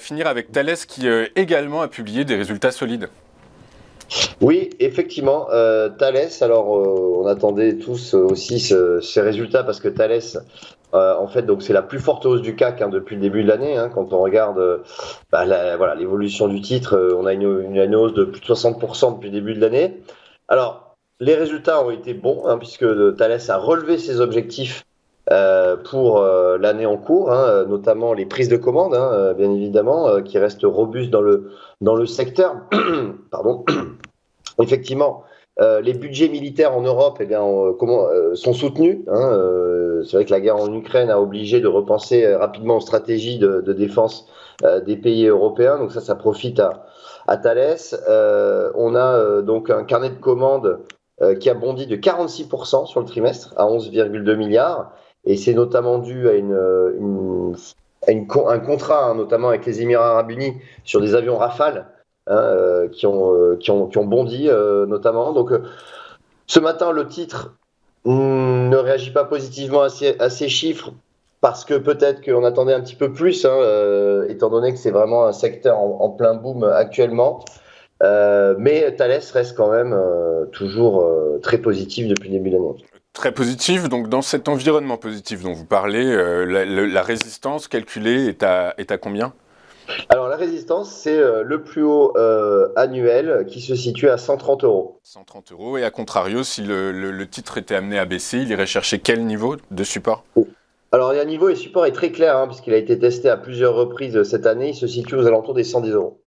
finir avec Thales qui également a publié des résultats solides. Oui, effectivement, Thales, alors on attendait tous aussi ces résultats parce que Thales, en fait, donc c'est la plus forte hausse du CAC depuis le début de l'année. Quand on regarde voilà, l'évolution du titre, on a une hausse de plus de 60% depuis le début de l'année. Alors, les résultats ont été bons puisque Thales a relevé ses objectifs pour l'année en cours, notamment les prises de commandes, bien évidemment, qui restent robustes dans le secteur. Pardon. Effectivement, les budgets militaires en Europe sont soutenus. C'est vrai que la guerre en Ukraine a obligé de repenser rapidement aux stratégies de défense des pays européens. Donc ça profite à Thales. On a donc un carnet de commandes qui a bondi de 46% sur le trimestre à 11,2 milliards. Et c'est notamment dû à un contrat, notamment avec les Émirats arabes unis, sur des avions Rafale qui ont bondi notamment. Donc ce matin, le titre ne réagit pas positivement à ces chiffres parce que peut-être qu'on attendait un petit peu plus, étant donné que c'est vraiment un secteur en plein boom actuellement. Mais Thales reste quand même toujours très positif depuis le début de l'année. Très positif, donc dans cet environnement positif dont vous parlez, la résistance calculée est à combien? Alors la résistance, c'est le plus haut annuel qui se situe à 130 euros. 130 euros. Et à contrario, si le titre était amené à baisser, il irait chercher quel niveau de support? Alors il y a un niveau et support est très clair puisqu'il a été testé à plusieurs reprises cette année. Il se situe aux alentours des 110 euros.